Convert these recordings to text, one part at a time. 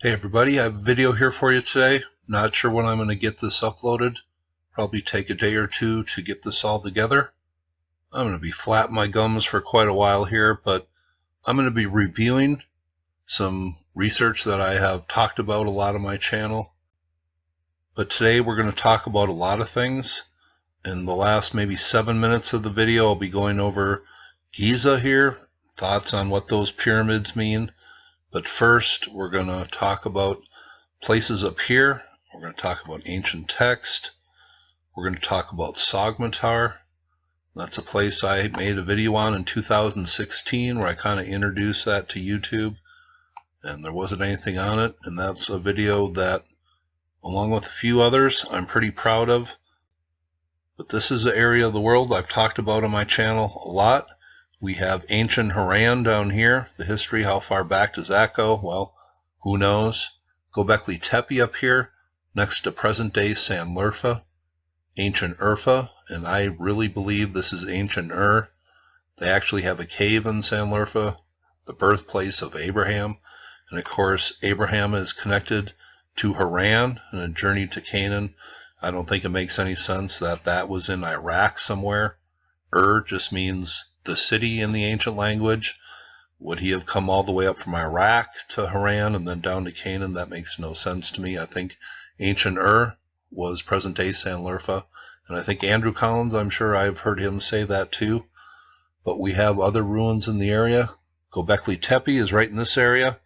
Hey everybody, I have a video here for you today. Not sure when I'm going to get this uploaded. Probably take a day or two to get this all together. I'm going to be flapping my gums for quite a while here, but I'm going to be reviewing some research that I have talked about a lot on my channel. But today we're going to talk about a lot of things. In the last maybe 7 minutes of the video, I'll be going over Giza here, thoughts on what those pyramids mean. But first, we're going to talk about places up here. We're going to talk about ancient text. We're going to talk about Sog Matar. That's a place I made a video on in 2016 where I kind of introduced that to YouTube, and there wasn't anything on it. And that's a video that, along with a few others, I'm pretty proud of. But this is an area of the world I've talked about on my channel a lot. We have ancient Harran down here. The history, how far back does that go? Well, who knows? Göbekli Tepe up here, next to present-day Sanliurfa. Ancient Urfa, and I really believe this is ancient Ur. They actually have a cave in Sanliurfa, the birthplace of Abraham. And of course, Abraham is connected to Harran and a journey to Canaan. I don't think it makes any sense that that was in Iraq somewhere. Ur just means the city in the ancient language. Would he have come all the way up from Iraq to Harran and then down to Canaan? That makes no sense to me. I think ancient Ur was present-day Sanliurfa, and I think Andrew Collins, I'm sure I've heard him say that too. But we have other ruins in the area. Göbekli Tepe is right in this area,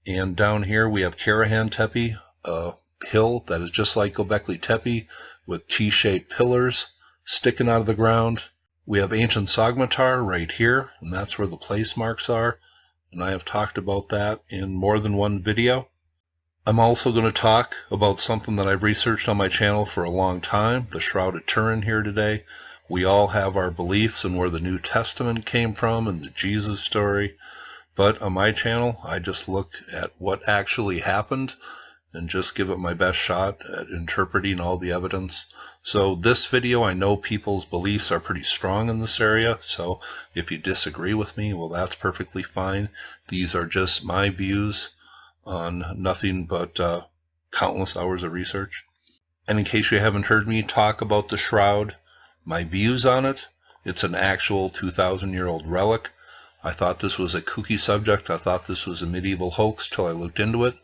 and down here we have Karahan Tepe, a hill that is just like Göbekli Tepe with T-shaped pillars sticking out of the ground. We have ancient Sog Matar right here, and that's where the place marks are, and I have talked about that in more than one video. I'm also going to talk about something that I've researched on my channel for a long time, the Shroud of Turin here today. We all have our beliefs and where the New Testament came from and the Jesus story, but on my channel I just look at what actually happened and just give it my best shot at interpreting all the evidence. So this video, I know people's beliefs are pretty strong in this area, so if you disagree with me, well, that's perfectly fine. These are just my views on nothing but countless hours of research. And in case you haven't heard me talk about the Shroud, my views on it, it's an actual 2,000-year-old relic. I thought this was a kooky subject. I thought this was a medieval hoax till I looked into it.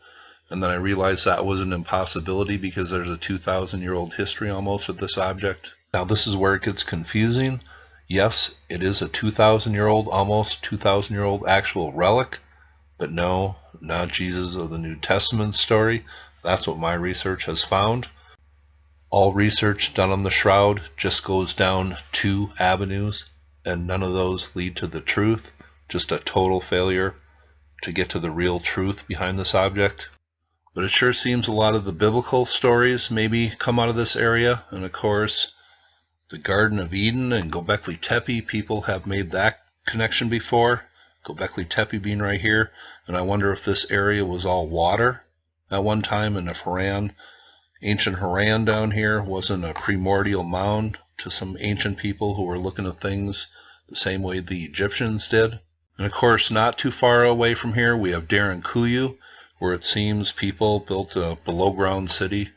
And then I realized that was an impossibility because there's a 2,000-year-old history almost with this object. Now this is where it gets confusing. Yes, it is a 2,000-year-old, almost 2,000-year-old actual relic, but no, not Jesus of the New Testament story. That's what my research has found. All research done on the Shroud just goes down 2 avenues, and none of those lead to the truth. Just a total failure to get to the real truth behind this object. But it sure seems a lot of the biblical stories maybe come out of this area. And of course, the Garden of Eden and Göbekli Tepe, people have made that connection before. Göbekli Tepe being right here. And I wonder if this area was all water at one time, and if Harran, ancient Harran down here, wasn't a primordial mound to some ancient people who were looking at things the same way the Egyptians did. And of course, not too far away from here, we have Kuyu, where it seems people built a below-ground city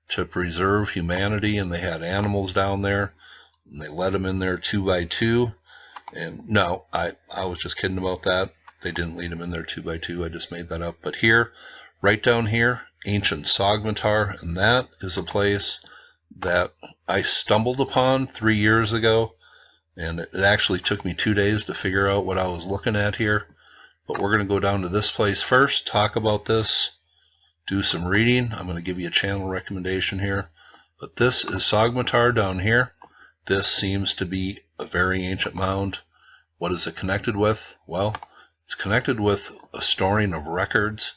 to preserve humanity, and they had animals down there, and they let them in there 2 by 2. And no, I was just kidding about that. They didn't lead them in there 2 by 2. I just made that up. But here, right down here, ancient Sog Matar, and that is a place that I stumbled upon 3 years ago, and it actually took me 2 days to figure out what I was looking at here. But we're going to go down to this place first, talk about this, do some reading. I'm going to give you a channel recommendation here. But this is Sog Matar down here. This seems to be a very ancient mound. What is it connected with? Well, it's connected with a storing of records,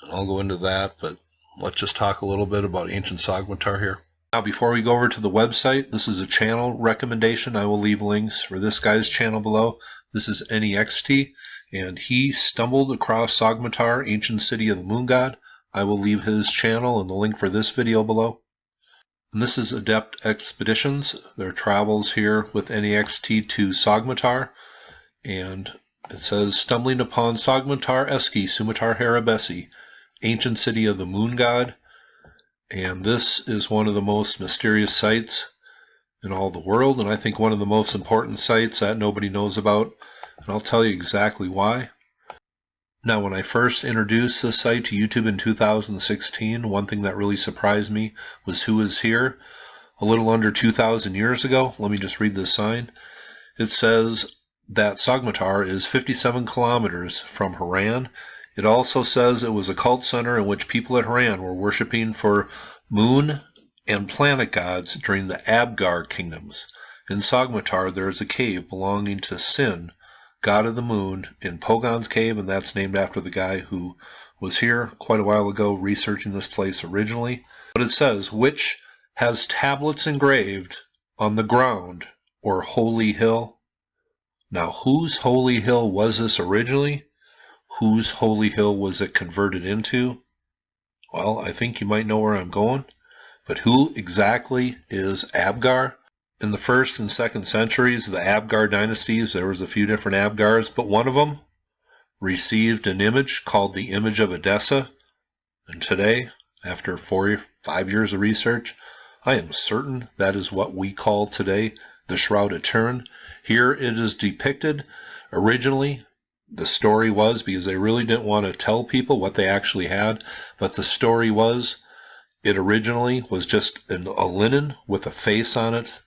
and I'll go into that, but let's just talk a little bit about ancient Sog Matar here. Now, before we go over to the website, this is a channel recommendation. I will leave links for this guy's channel below. This is Anyextee, and he stumbled across Sog Matar, ancient city of the moon god. I will leave his channel and the link for this video below. And this is Adept Expeditions, their travels here with Anyextee to Sog Matar. And it says, stumbling upon Sog Matar Eski Sumatar Harabesi, ancient city of the moon god, and this is one of the most mysterious sites in all the world, and I think one of the most important sites that nobody knows about, and I'll tell you exactly why. Now, when I first introduced this site to YouTube in 2016, one thing that really surprised me was who is here. A little under 2,000 years ago, let me just read this sign. It says that Sogmatar is 57 kilometers from Harran. It also says it was a cult center in which people at Harran were worshipping for moon and planet gods during the Abgar kingdoms. In Sogmatar, there is a cave belonging to Sin, god of the moon, in Pogon's cave, and that's named after the guy who was here quite a while ago researching this place originally. But it says, which has tablets engraved on the ground, or holy hill. Now, whose holy hill was this originally? Whose holy hill was it converted into? Well, I think you might know where I'm going. But who exactly is Abgar? In the 1st and 2nd centuries, the Abgar dynasties, there was a few different Abgars, but one of them received an image called the image of Edessa. And today, after 4 or 5 years of research, I am certain that is what we call today the Shroud of Turin. Here it is depicted. Originally, the story was, because they really didn't want to tell people what they actually had, but the story was, it originally was just a linen with a face on it.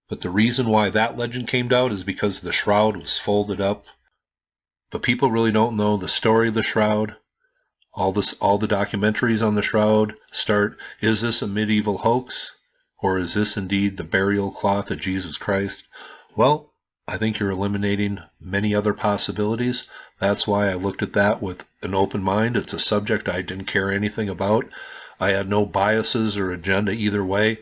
But the reason why that legend came out is because the shroud was folded up. But people really don't know the story of the shroud. All the documentaries on the shroud start, is this a medieval hoax? Or is this indeed the burial cloth of Jesus Christ? Well, I think you're eliminating many other possibilities. That's why I looked at that with an open mind. It's a subject I didn't care anything about. I had no biases or agenda either way.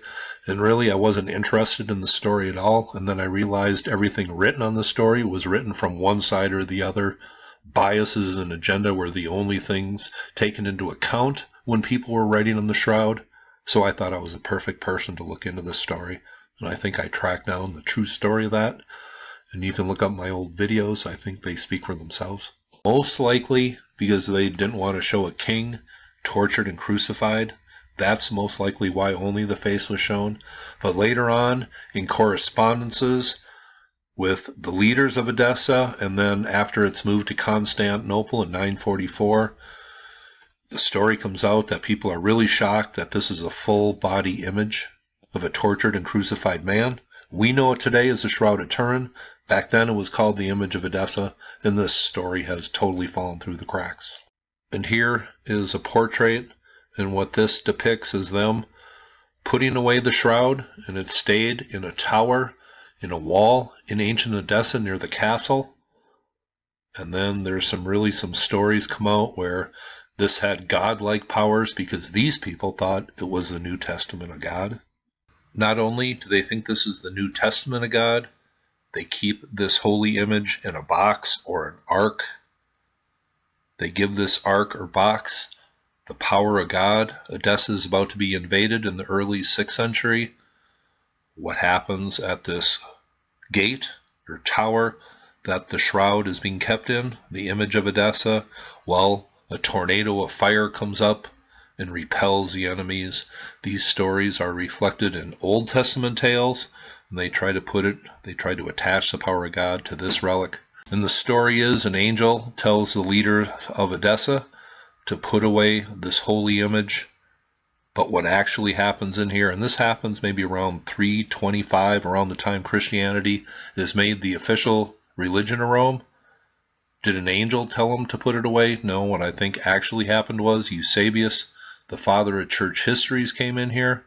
And really, I wasn't interested in the story at all. And then I realized everything written on the story was written from one side or the other. Biases and agenda were the only things taken into account when people were writing on the shroud. So I thought I was the perfect person to look into this story. And I think I tracked down the true story of that. And you can look up my old videos. I think they speak for themselves. Most likely because they didn't want to show a king tortured and crucified. That's most likely why only the face was shown. But later on, in correspondences with the leaders of Edessa, and then after it's moved to Constantinople in 944, the story comes out that people are really shocked that this is a full body image of a tortured and crucified man. We know it today as the Shroud of Turin. Back then it was called the image of Edessa, and this story has totally fallen through the cracks. And here is a portrait, and what this depicts is them putting away the shroud, and it stayed in a tower, in a wall in ancient Edessa near the castle. And then there's some stories come out where this had godlike powers because these people thought it was the New Testament of God. Not only do they think this is the New Testament of God, they keep this holy image in a box or an ark. They give this ark or box the power of God. Edessa is about to be invaded in the early 6th century. What happens at this gate or tower that the shroud is being kept in, the image of Edessa? Well, a tornado of fire comes up and repels the enemies. These stories are reflected in Old Testament tales, and they try to attach the power of God to this relic. And the story is an angel tells the leader of Edessa to put away this holy image. But what actually happens in here, and this happens maybe around 325, around the time Christianity is made the official religion of Rome. Did an angel tell him to put it away? No, what I think actually happened was Eusebius, the father of church histories, came in here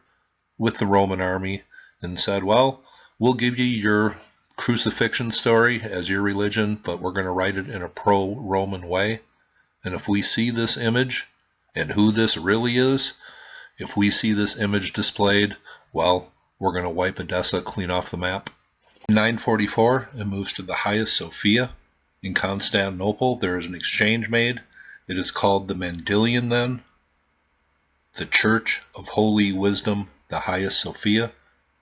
with the Roman army and said, well, we'll give you your crucifixion story as your religion, but we're going to write it in a pro-Roman way. And if we see this image and who this really is, if we see this image displayed, well, we're going to wipe Edessa clean off the map. In 944, it moves to the Hagia Sophia in Constantinople. There is an exchange made. It is called the Mandylion then, the Church of Holy Wisdom, the Hagia Sophia.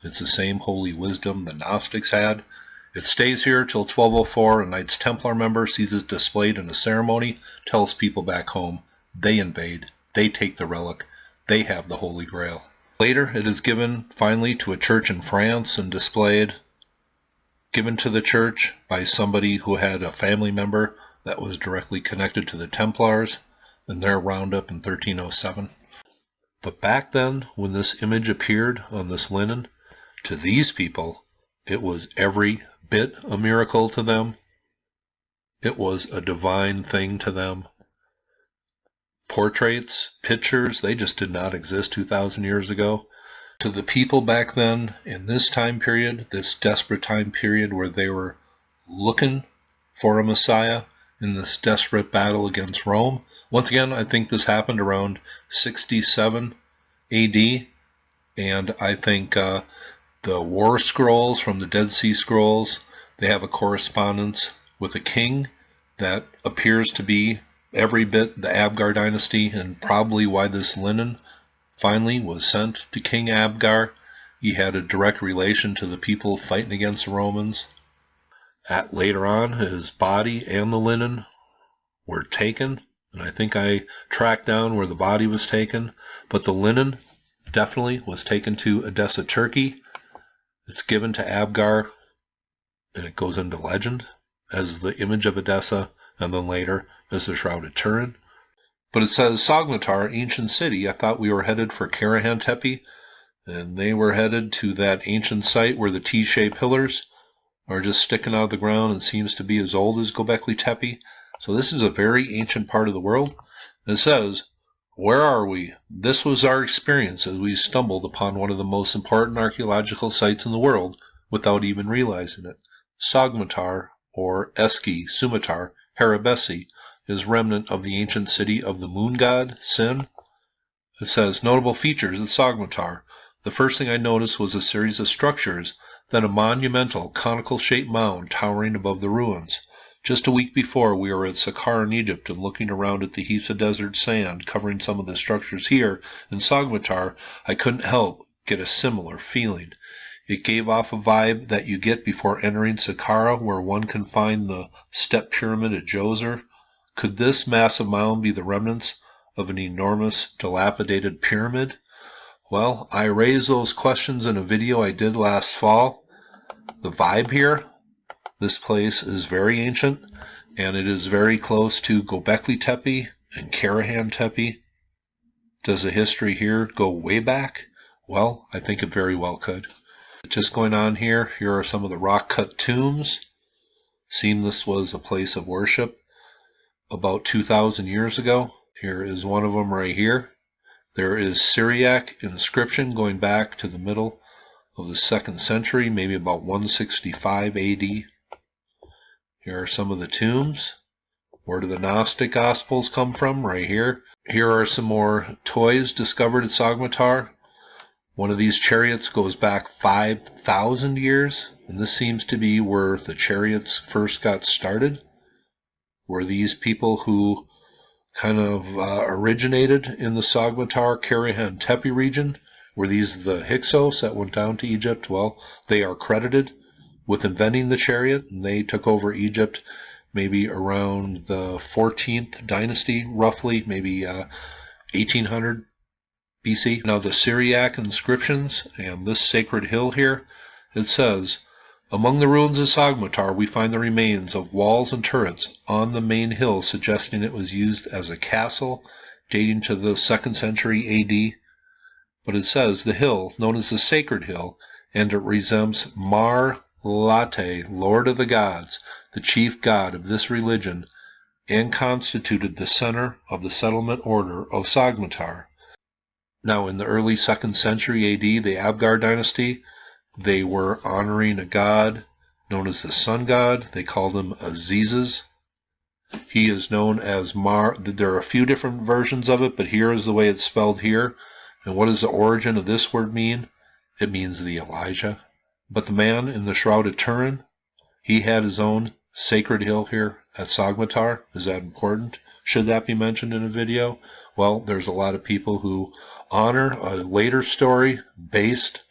It's the same holy wisdom the Gnostics had. It stays here till 1204. A Knights Templar member sees it displayed in a ceremony, tells people back home they invade, they take the relic, they have the Holy Grail. Later, it is given finally to a church in France and displayed, given to the church by somebody who had a family member that was directly connected to the Templars in their roundup in 1307. But back then, when this image appeared on this linen, to these people, it was every bit a miracle to them. It was a divine thing to them. Portraits, pictures, they just did not exist 2,000 years ago. To the people back then, in this time period, this desperate time period where they were looking for a Messiah in this desperate battle against Rome. Once again, I think this happened around 67 AD, and I think the War Scrolls from the Dead Sea Scrolls, they have a correspondence with a king that appears to be every bit the Abgar dynasty, and probably why this linen finally was sent to King Abgar. He had a direct relation to the people fighting against the Romans. Later on, his body and the linen were taken, and I think I tracked down where the body was taken, but the linen definitely was taken to Edessa, Turkey. It's given to Abgar, and it goes into legend as the image of Edessa, and then later as the Shroud of Turin. But it says Sogmatar, ancient city. I thought we were headed for Karahan Tepe, and they were headed to that ancient site where the T-shaped pillars are just sticking out of the ground and seems to be as old as Göbekli Tepe. So this is a very ancient part of the world. And it says, where are we? This was our experience as we stumbled upon one of the most important archaeological sites in the world without even realizing it. Sogmatar, or Eski, Sumatar, Harabesi, is remnant of the ancient city of the moon god, Sin. It says, notable features at Sogmatar. The first thing I noticed was a series of structures, then a monumental, conical-shaped mound towering above the ruins. Just a week before, we were at Saqqara in Egypt and looking around at the heaps of desert sand covering some of the structures here in Sogmatar, I couldn't help get a similar feeling. It gave off a vibe that you get before entering Saqqara, where one can find the step pyramid at Djoser. Could this massive mound be the remnants of an enormous, dilapidated pyramid? Well, I raised those questions in a video I did last fall. The vibe here, this place is very ancient, and it is very close to Göbekli Tepe and Karahan Tepe. Does the history here go way back? Well, I think it very well could. Just going on here, here are some of the rock-cut tombs. Seemed this was a place of worship about 2,000 years ago. Here is one of them right here. There is Syriac inscription going back to the middle of the 2nd century, maybe about 165 AD. Here are some of the tombs. Where do the Gnostic Gospels come from? Right here. Here are some more toys discovered at Sogmatar. One of these chariots goes back 5,000 years, and this seems to be where the chariots first got started. Were these people who kind of originated in the Sogmatar, Karahan Tepe region? Were these the Hyksos that went down to Egypt? Well, they are credited with inventing the chariot, and they took over Egypt maybe around the 14th dynasty, roughly, maybe 1800 BC. Now the Syriac inscriptions and this sacred hill here, it says, among the ruins of Sogmatar we find the remains of walls and turrets on the main hill, suggesting it was used as a castle dating to the 2nd century AD. But it says the hill, known as the Sacred Hill, and it resembles Mar Late, Lord of the Gods, the chief god of this religion, and constituted the center of the settlement order of Sogmatar. Now, in the early 2nd century AD, the Abgar dynasty, they were honoring a god known as the sun god. They called him Azizes. He is known as Mar. There are a few different versions of it, but here is the way it's spelled here. And what does the origin of this word mean? It means the Elijah. But the man in the Shroud of Turin, he had his own sacred hill here at Sogmatar. Is that important? Should that be mentioned in a video? Well, there's a lot of people who honor a later story based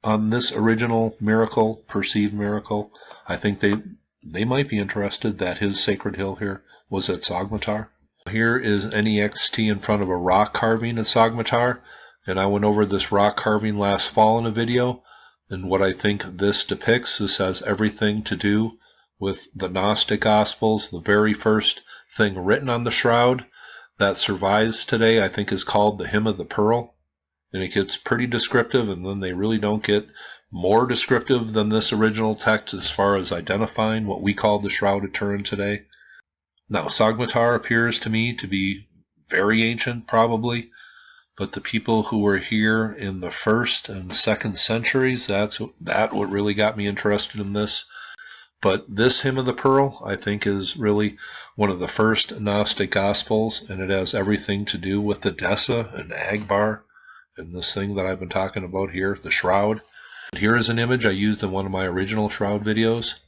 on this original miracle, perceived miracle. I think they might be interested that his sacred hill here was at Sogmatar. Here is Anyextee in front of a rock carving at Sog Matar, and I went over this rock carving last fall in a video, and what I think this depicts. This has everything to do with the Gnostic Gospels. The very first thing written on the shroud that survives today, I think, is called the Hymn of the Pearl, and it gets pretty descriptive, and then they really don't get more descriptive than this original text as far as identifying what we call the Shroud of Turin today. Now, Sogmatar appears to me to be very ancient, probably, but the people who were here in the 1st and 2nd centuries, that's what really got me interested in this. But this Hymn of the Pearl, I think, is really one of the first Gnostic Gospels, and it has everything to do with Edessa and Agbar and this thing that I've been talking about here, the Shroud. And here is an image I used in one of my original Shroud videos.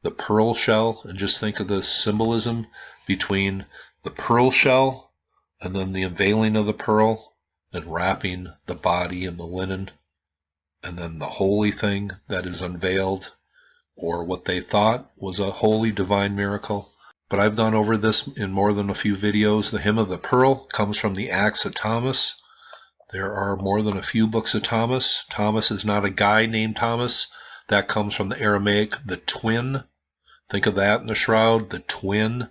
The pearl shell, and just think of the symbolism between the pearl shell and then the unveiling of the pearl and wrapping the body in the linen, and then the holy thing that is unveiled, or what they thought was a holy divine miracle. But I've gone over this in more than a few videos. The Hymn of the Pearl comes from the Acts of Thomas. There are more than a few books of Thomas. Thomas is not a guy named Thomas. That comes from the Aramaic, the twin. Think of that in the Shroud, the twin.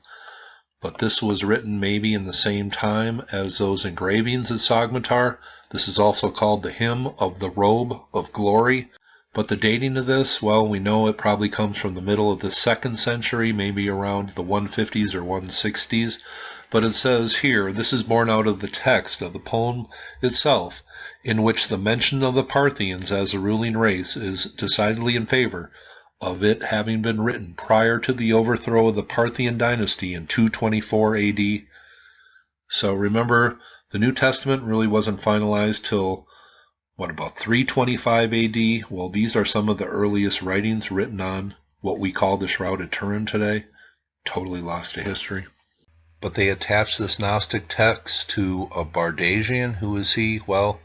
But this was written maybe in the same time as those engravings at Sog Matar. This is also called the Hymn of the Robe of Glory. But the dating of this, well, we know it probably comes from the middle of the 2nd century, maybe around the 150s or 160s. But it says here, this is born out of the text of the poem itself, in which the mention of the Parthians as a ruling race is decidedly in favor of it having been written prior to the overthrow of the Parthian dynasty in 224 AD. So remember, the New Testament really wasn't finalized till, about 325 AD? Well, these are some of the earliest writings written on what we call the Shroud of Turin today. Totally lost to history. But they attach this Gnostic text to a Bardasian. Who is he? Well,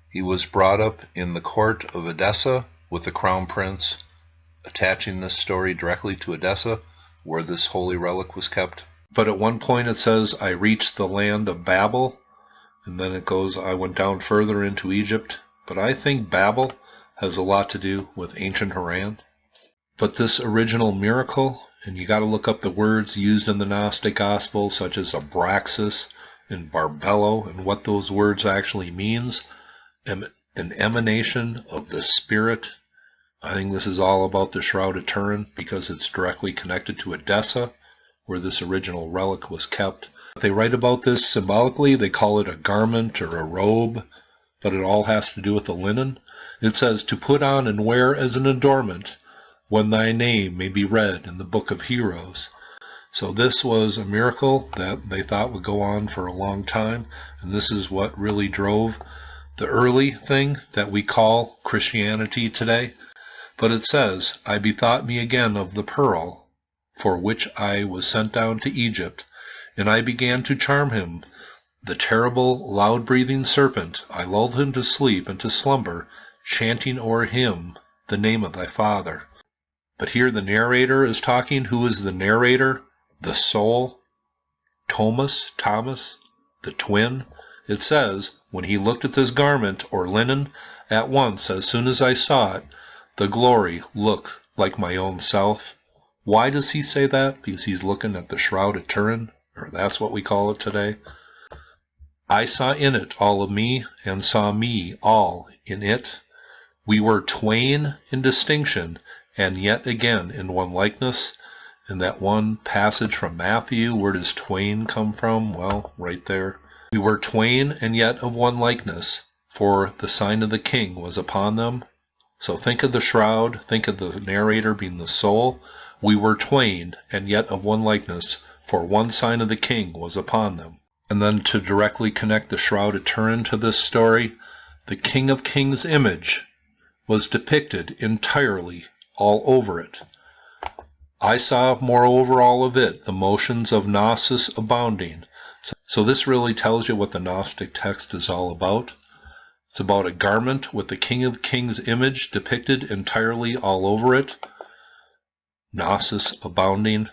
he was brought up in the court of Edessa with the crown prince, attaching this story directly to Edessa, where this holy relic was kept. But at one point it says, I reached the land of Babel, and then it goes, I went down further into Egypt. But I think Babel has a lot to do with ancient Harran. But this original miracle, and you got to look up the words used in the Gnostic Gospels, such as abraxas and barbello, and what those words actually means, an emanation of the Spirit. I think this is all about the Shroud of Turin because it's directly connected to Edessa, where this original relic was kept. They write about this symbolically. They call it a garment or a robe, but it all has to do with the linen. It says, to put on and wear as an adornment when thy name may be read in the book of heroes. So this was a miracle that they thought would go on for a long time, and this is what really drove the early thing that we call Christianity today. But it says, I bethought me again of the pearl, for which I was sent down to Egypt, and I began to charm him, the terrible, loud-breathing serpent. I lulled him to sleep and to slumber, chanting o'er him the name of thy Father. But here the narrator is talking. Who is the narrator? The soul. Thomas, the twin. It says, when he looked at this garment or linen, at once, as soon as I saw it, the glory looked like my own self. Why does he say that? Because he's looking at the Shroud of Turin, or that's what we call it today. I saw in it all of me, and saw me all in it. We were twain in distinction, and yet again in one likeness. In that one passage from Matthew, where does twain come from? Well, right there. We were twain, and yet of one likeness, for the sign of the king was upon them. So think of the shroud, think of the narrator being the soul. We were twain, and yet of one likeness, for one sign of the king was upon them. And then to directly connect the Shroud of Turin to this story, the King of Kings image was depicted entirely all over it. I saw, moreover, all of it, the motions of Gnosis abounding. So this really tells you what the Gnostic text is all about. It's about a garment with the King of Kings image depicted entirely all over it. Gnosis abounding.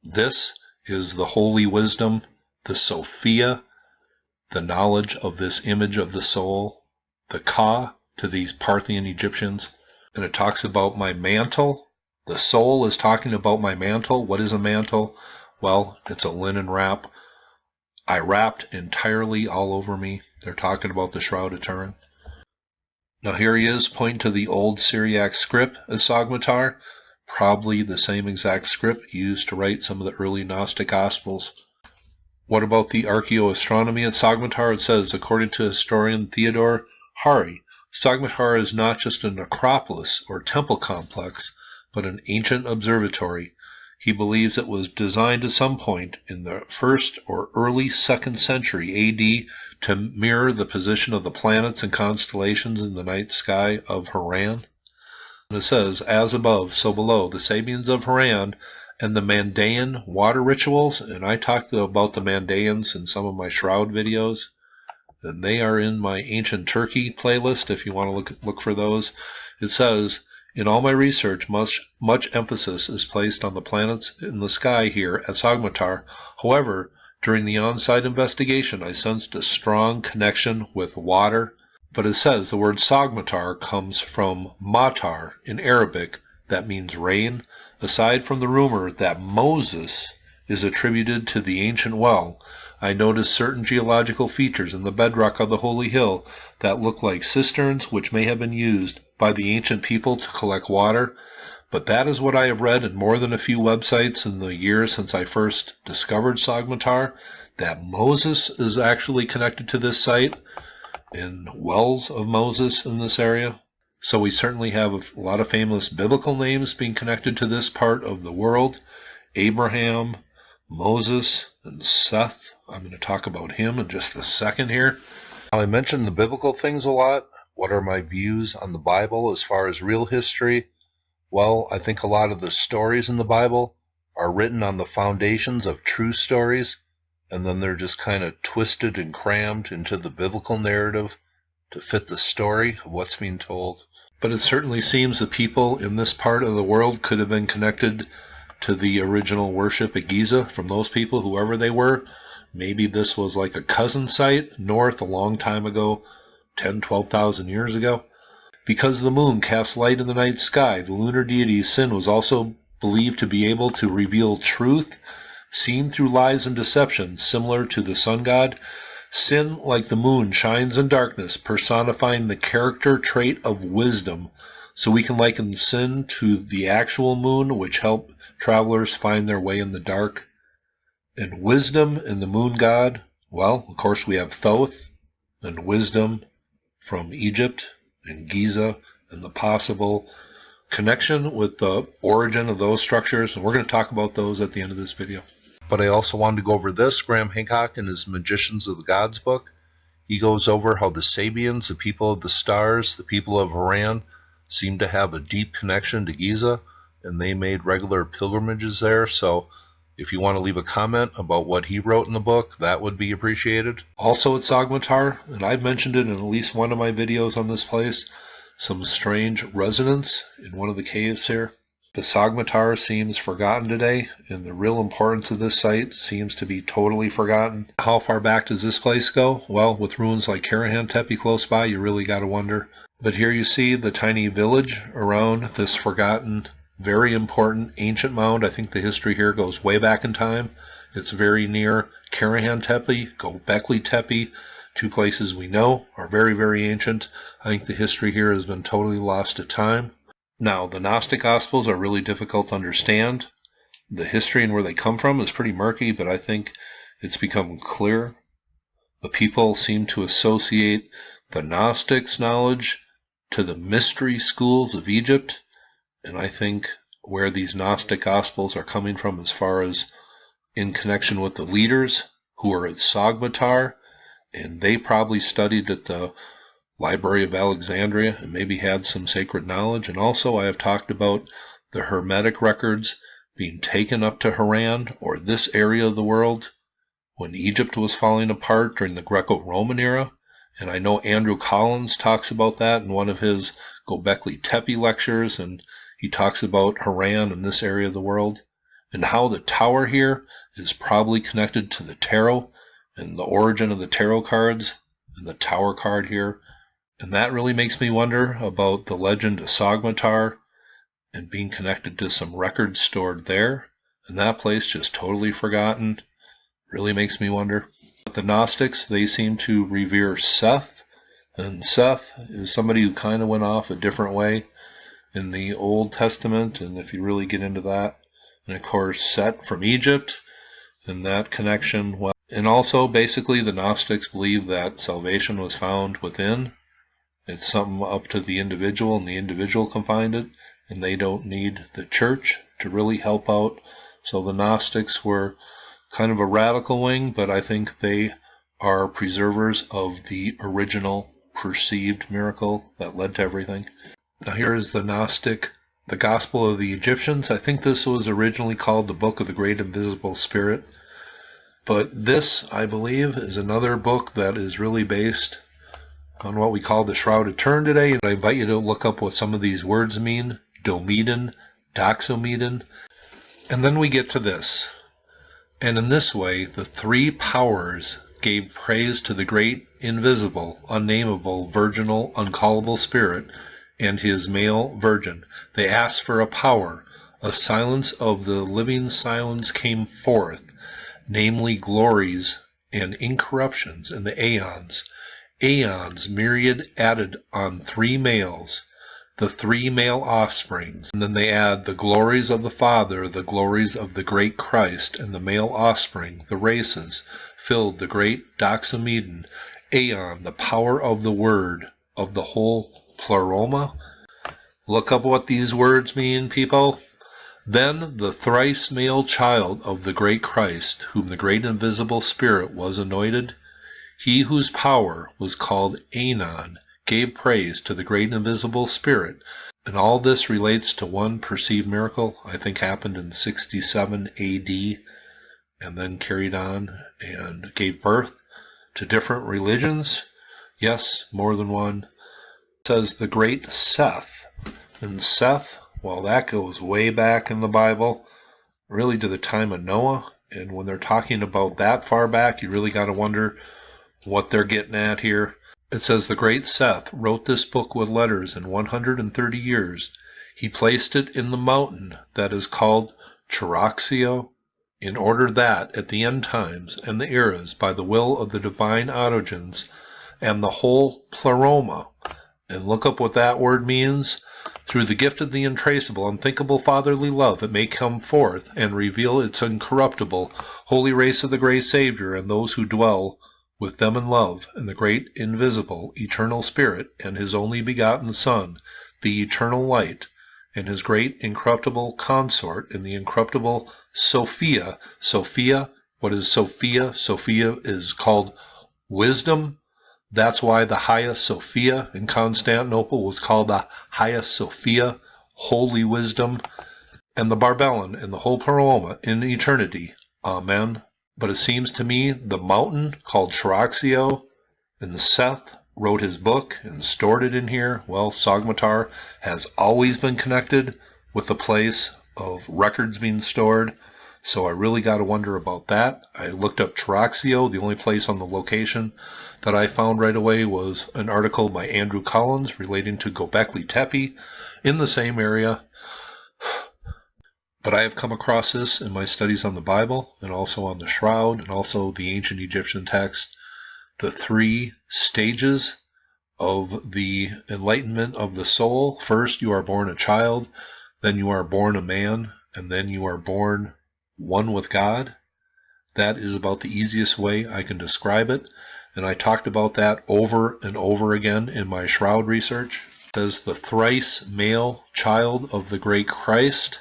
This is the holy wisdom the Sophia, the knowledge of this image of the soul, the Ka to these Parthian Egyptians, and it talks about my mantle. The soul is talking about my mantle. What is a mantle? Well, it's a linen wrap. I wrapped entirely all over me. They're talking about the Shroud of Turin. Now here he is pointing to the old Syriac script as Sogmatar, probably the same exact script used to write some of the early Gnostic Gospels. What about the Archaeo-astronomy at Sogmatar? It says, according to historian Theodore Hari, Sogmatar is not just an acropolis or temple complex, but an ancient observatory. He believes it was designed at some point in the 1st or early 2nd century AD to mirror the position of the planets and constellations in the night sky of Harran. And it says, as above, so below, the Sabians of Harran and the Mandaean water rituals, and I talked about the Mandaeans in some of my Shroud videos, and they are in my Ancient Turkey playlist if you want to look for those. It says, in all my research, much emphasis is placed on the planets in the sky here at Sogmatar. However, during the on-site investigation, I sensed a strong connection with water. But it says the word Sogmatar comes from Matar in Arabic, that means rain. Aside from the rumor that Moses is attributed to the ancient well, I noticed certain geological features in the bedrock of the Holy Hill that look like cisterns which may have been used by the ancient people to collect water. But that is what I have read in more than a few websites in the years since I first discovered Sogmatar, that Moses is actually connected to this site, and wells of Moses in this area. So we certainly have a lot of famous biblical names being connected to this part of the world. Abraham, Moses, and Seth. I'm going to talk about him in just a second here. Now, I mentioned the biblical things a lot. What are my views on the Bible as far as real history? Well, I think a lot of the stories in the Bible are written on the foundations of true stories, and then they're just kind of twisted and crammed into the biblical narrative to fit the story of what's being told. But it certainly seems the people in this part of the world could have been connected to the original worship at Giza from those people, whoever they were. Maybe this was like a cousin site north a long time ago, 10, 12,000 years ago. Because the moon casts light in the night sky, the lunar deity's sin was also believed to be able to reveal truth seen through lies and deception, similar to the sun god. Sin, like the moon, shines in darkness, personifying the character trait of wisdom. So we can liken sin to the actual moon, which help travelers find their way in the dark. And wisdom and the moon god, well, of course we have Thoth and wisdom from Egypt and Giza, and the possible connection with the origin of those structures. And we're going to talk about those at the end of this video. But I also wanted to go over this. Graham Hancock in his Magicians of the Gods book, he goes over how the Sabians, the people of the stars, the people of Harran, seem to have a deep connection to Giza, and they made regular pilgrimages there. So if you want to leave a comment about what he wrote in the book, that would be appreciated. Also at Sogmatar, and I've mentioned it in at least one of my videos on this place, some strange resonance in one of the caves here. The Sogmatar seems forgotten today, and the real importance of this site seems to be totally forgotten. How far back does this place go? Well, with ruins like Harran Tepe close by, you really got to wonder. But here you see the tiny village around this forgotten, very important ancient mound. I think the history here goes way back in time. It's very near Harran Tepe, Göbekli Tepe, two places we know are very, very ancient. I think the history here has been totally lost to time. Now, the Gnostic Gospels are really difficult to understand. The history and where they come from is pretty murky, but I think it's become clear. The people seem to associate the Gnostics' knowledge to the mystery schools of Egypt, and I think where these Gnostic Gospels are coming from as far as in connection with the leaders who are at Sogmatar, and they probably studied at the Library of Alexandria and maybe had some sacred knowledge. And also I have talked about the Hermetic records being taken up to Harran, or this area of the world, when Egypt was falling apart during the Greco-Roman era. And I know Andrew Collins talks about that in one of his Göbekli Tepe lectures, and he talks about Harran and this area of the world, and how the tower here is probably connected to the tarot and the origin of the tarot cards and the Tower card here. And that really makes me wonder about the legend of Sog Matar and being connected to some records stored there. And that place just totally forgotten. Really makes me wonder. But the Gnostics, they seem to revere Seth. And Seth is somebody who kind of went off a different way in the Old Testament. And if you really get into that. And of course, Seth from Egypt and that connection. Well, and also, basically, the Gnostics believe that salvation was found within. It's something up to the individual, and the individual can find it, and they don't need the church to really help out. So the Gnostics were kind of a radical wing, but I think they are preservers of the original perceived miracle that led to everything. Now here is the Gnostic, the Gospel of the Egyptians. I think this was originally called the Book of the Great Invisible Spirit. But this, I believe, is another book that is really based on what we call the Shroud of Turin today. And I invite you to look up what some of these words mean. Domedon, Doxomedon. And then we get to this. And in this way, the three powers gave praise to the great, invisible, unnameable, virginal, uncallable spirit and his male virgin. They asked for a power. A silence of the living silence came forth. Namely glories and incorruptions in the aeons. Aeons myriad added on three males, the three male offsprings. And then they add the glories of the Father, the glories of the great Christ, and the male offspring, the races, filled the great Doxomedon, aeon, the power of the word, of the whole pleroma. Look up what these words mean, people. Then the thrice male child of the great Christ, whom the great invisible Spirit was anointed, he whose power was called Aenon, gave praise to the great invisible Spirit. And all this relates to one perceived miracle, I think happened in 67 AD, and then carried on and gave birth to different religions. Yes, more than one. It says the great Seth. And Seth, well, that goes way back in the Bible, really to the time of Noah. And when they're talking about that far back, you really got to wonder what they're getting at here. It says the great Seth wrote this book with letters in 130 years. He placed it in the mountain that is called Charaxio, in order that at the end times and the eras, by the will of the divine autogens and the whole pleroma, and look up what that word means, through the gift of the untraceable, unthinkable fatherly love, it may come forth and reveal its incorruptible holy race of the great Savior and those who dwell with them in love, and the great invisible eternal Spirit and his only begotten Son, the eternal light, and his great incorruptible consort in the incorruptible Sophia. Sophia, what is Sophia? Sophia is called wisdom. That's why the Hagia Sophia in Constantinople was called the Hagia Sophia, holy wisdom, and the Barbellin and the whole pleroma in eternity. Amen. But it seems to me the mountain called Charaxio, and Seth wrote his book and stored it in here. Well, Sog Matar has always been connected with the place of records being stored. So I really got to wonder about that. I looked up Charaxio. The only place on the location that I found right away was an article by Andrew Collins relating to Göbekli Tepe in the same area. But I have come across this in my studies on the Bible and also on the Shroud and also the ancient Egyptian text. The three stages of the enlightenment of the soul. First, you are born a child, then you are born a man, and then you are born one with God. That is about the easiest way I can describe it. And I talked about that over and over again in my Shroud research. It says the thrice male child of the great Christ.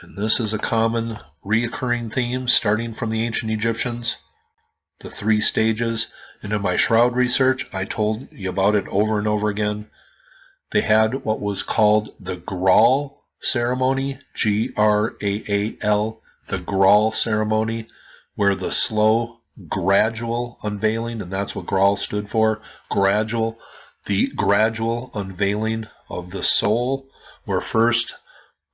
And this is a common reoccurring theme starting from the ancient Egyptians. The three stages. And in my Shroud research, I told you about it over and over again. They had what was called the Graal ceremony, Graal, the Graal ceremony, where the slow, gradual unveiling, and that's what Graal stood for, gradual, the gradual unveiling of the soul, where first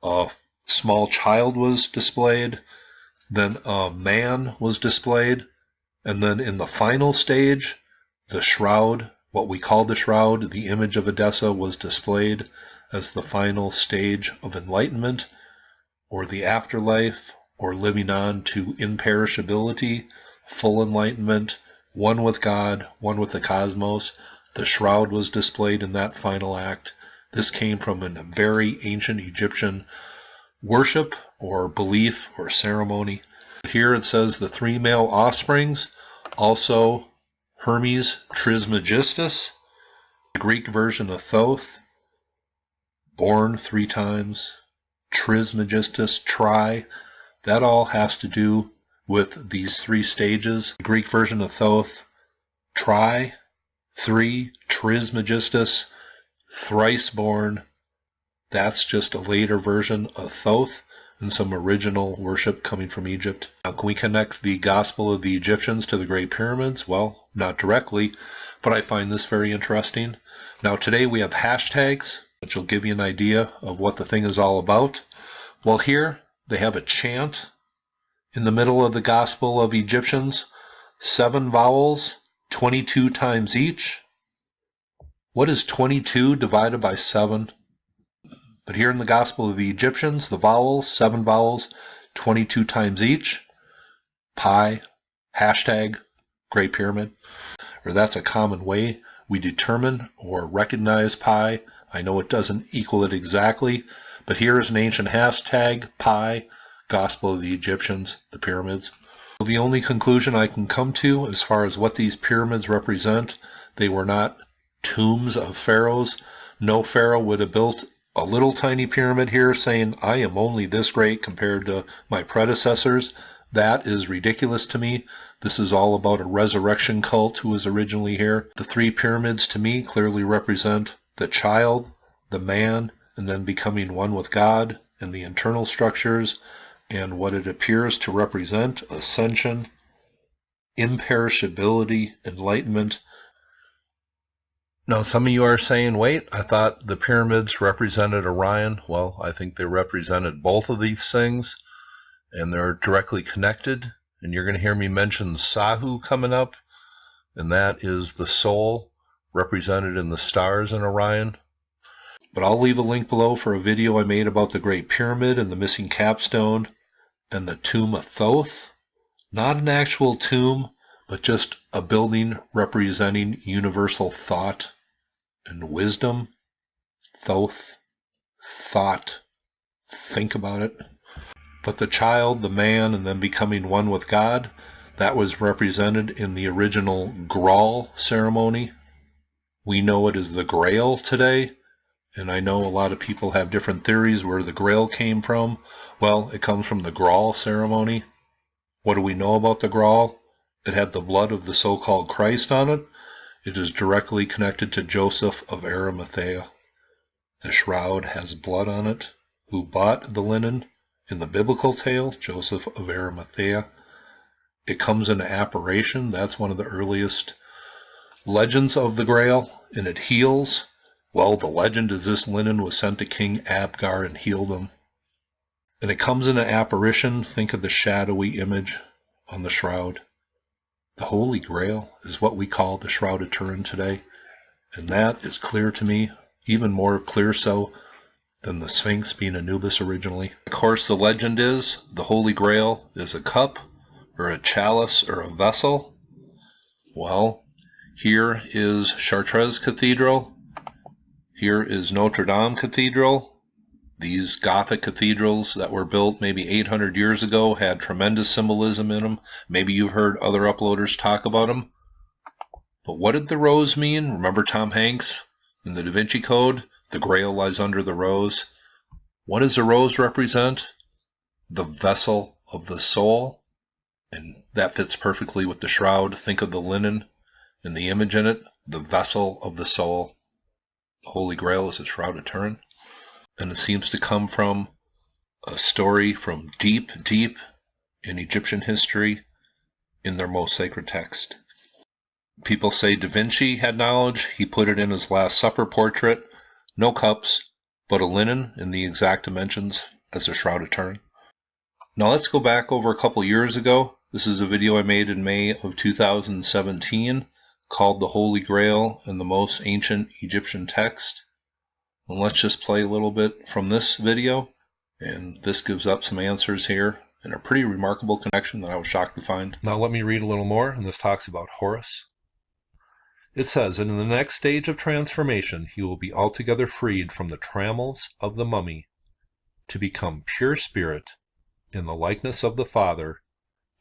a small child was displayed, then a man was displayed, And then in the final stage, the shroud, what we call the shroud, the image of Edessa, was displayed as the final stage of enlightenment, or the afterlife, or living on to imperishability, full enlightenment, one with God, one with the cosmos. The shroud was displayed in that final act. This came from a very ancient Egyptian worship or belief or ceremony. Here it says the three male offsprings, also Hermes Trismegistus, the Greek version of Thoth, born 3 times, Trismegistus, tri. That all has to do with these 3 stages. The Greek version of Thoth, tri, 3, Trismegistus, thrice born. That's just a later version of Thoth and some original worship coming from Egypt. Now, can we connect the Gospel of the Egyptians to the Great Pyramids? Well, not directly, but I find this very interesting. Now, today we have hashtags, which will give you an idea of what the thing is all about. Well, here they have a chant in the middle of the Gospel of Egyptians, 7 vowels, 22 times each. What is 22 divided by 7? But here in the Gospel of the Egyptians, the vowels, 7 vowels, 22 times each. Pi, hashtag, Great Pyramid. Or that's a common way we determine or recognize pi. I know it doesn't equal it exactly, but here is an ancient hashtag, pi, Gospel of the Egyptians, the pyramids. Well, the only conclusion I can come to as far as what these pyramids represent, they were not tombs of pharaohs. No pharaoh would have built a little tiny pyramid here saying, I am only this great compared to my predecessors. That is ridiculous to me. This is all about a resurrection cult who was originally here. The 3 pyramids to me clearly represent the child, the man, and then becoming one with God, and the internal structures, and what it appears to represent, ascension, imperishability, enlightenment. Now, some of you are saying, wait, I thought the pyramids represented Orion. Well, I think they represented both of these things, and they're directly connected. And you're going to hear me mention Sahu coming up, and that is the soul represented in the stars in Orion. But I'll leave a link below for a video I made about the Great Pyramid and the missing capstone and the tomb of Thoth. Not an actual tomb, but just a building representing universal thought and wisdom. Thoth, thought, think about it. But the child, the man, and then becoming one with God, that was represented in the original Grail ceremony. We know it as the Grail today, and I know a lot of people have different theories where the Grail came from. Well, it comes from the Grail ceremony. What do we know about the Grail? It had the blood of the so-called Christ on it. It is directly connected to Joseph of Arimathea. The shroud has blood on it. Who bought the linen? In the biblical tale, Joseph of Arimathea. It comes in an apparition. That's one of the earliest legends of the Grail, and it heals. Well, the legend is this linen was sent to King Abgar and healed him. And it comes in an apparition. Think of the shadowy image on the shroud. The Holy Grail is what we call the Shroud of Turin today, and that is clear to me, even more clear so than the Sphinx being Anubis originally. Of course, the legend is the Holy Grail is a cup, or a chalice, or a vessel. Well, here is Chartres Cathedral. Here is Notre Dame Cathedral. These Gothic cathedrals that were built maybe 800 years ago had tremendous symbolism in them. Maybe you've heard other uploaders talk about them. But what did the rose mean? Remember Tom Hanks in the Da Vinci Code? The Grail lies under the rose. What does the rose represent? The vessel of the soul. And that fits perfectly with the shroud. Think of the linen and the image in it. The vessel of the soul. The Holy Grail is the Shroud of Turin. And it seems to come from a story from deep, deep in Egyptian history in their most sacred text. People say Da Vinci had knowledge. He put it in his Last Supper portrait. No cups, but a linen in the exact dimensions as the Shroud of Turin. Now let's go back over a couple years ago. This is a video I made in May of 2017 called The Holy Grail and the Most Ancient Egyptian Text. And let's just play a little bit from this video, and this gives up some answers here in a pretty remarkable connection that I was shocked to find. Now let me read a little more, and this talks about Horus. It says, "And in the next stage of transformation, he will be altogether freed from the trammels of the mummy to become pure spirit in the likeness of the Father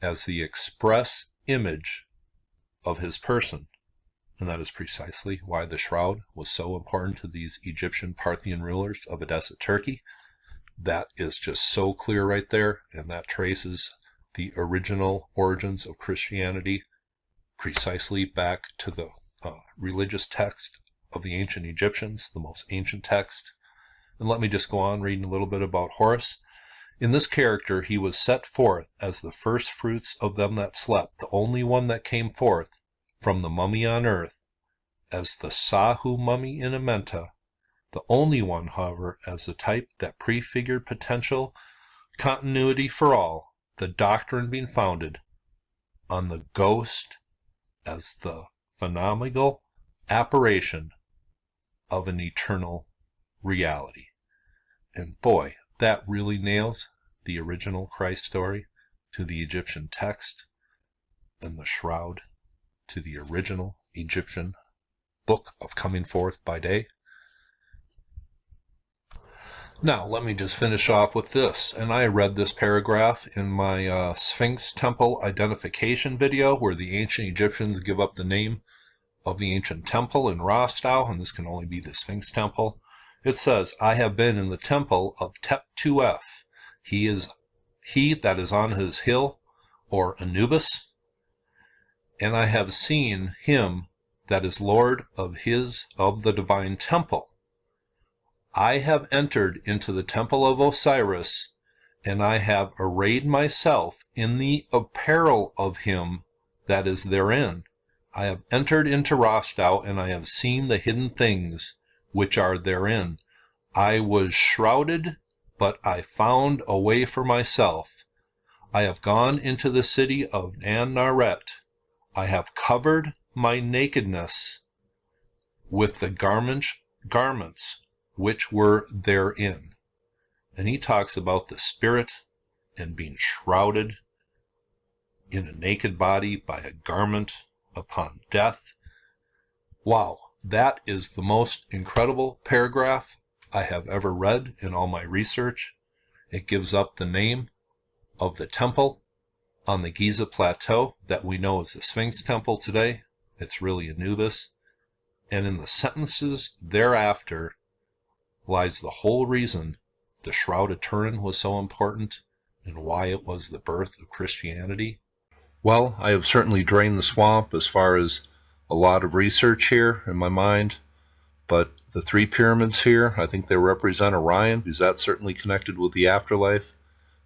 as the express image of his person." And that is precisely why the Shroud was so important to these Egyptian Parthian rulers of Edessa, Turkey. That is just so clear right there, and that traces the original origins of Christianity precisely back to the religious text of the ancient Egyptians, the most ancient text. And let me just go on reading a little bit about Horus. In this character, he was set forth as the first fruits of them that slept, the only one that came forth from the mummy on earth, as the Sahu mummy in Amenta, the only one, however, as the type that prefigured potential continuity for all, the doctrine being founded on the ghost as the phenomenal apparition of an eternal reality. And boy, that really nails the original Christ story to the Egyptian text, and the Shroud to the original Egyptian book of coming forth by day. Now, let me just finish off with this. And I read this paragraph in my Sphinx Temple identification video, where the ancient Egyptians give up the name of the ancient temple in Rostau, and this can only be the Sphinx Temple. It says, "I have been in the temple of Tep-2F. He that is on his hill, or Anubis, and I have seen him that is Lord of the divine temple. I have entered into the temple of Osiris, and I have arrayed myself in the apparel of him that is therein. I have entered into Rostau, and I have seen the hidden things which are therein. I was shrouded, but I found a way for myself. I have gone into the city of An-Naret. I have covered my nakedness with the garments which were therein." And he talks about the spirit and being shrouded in a naked body by a garment upon death. Wow, that is the most incredible paragraph I have ever read in all my research. It gives up the name of the temple on the Giza plateau that we know as the Sphinx Temple today. It's really Anubis. And in the sentences thereafter lies the whole reason the Shroud of Turin was so important and why it was the birth of Christianity. Well, I have certainly drained the swamp as far as a lot of research here in my mind, but the three pyramids here, I think they represent Orion, because that's certainly connected with the afterlife,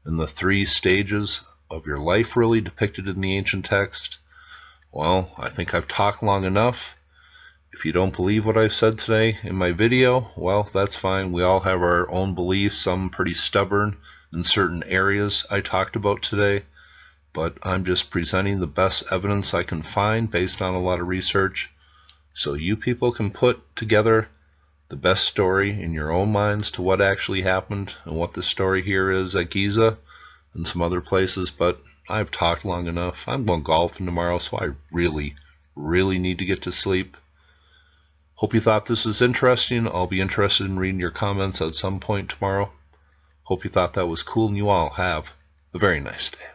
and the three stages of your life really depicted in the ancient text. Well, I think I've talked long enough. If you don't believe what I've said today in my video, well, that's fine. We all have our own beliefs. I'm pretty stubborn in certain areas I talked about today, but I'm just presenting the best evidence I can find based on a lot of research, so you people can put together the best story in your own minds to what actually happened and what the story here is at Giza and some other places. But I've talked long enough. I'm going golfing tomorrow, so I really need to get to sleep. Hope you thought this was interesting. I'll be interested in reading your comments at some point tomorrow. Hope you thought that was cool, and you all have a very nice day.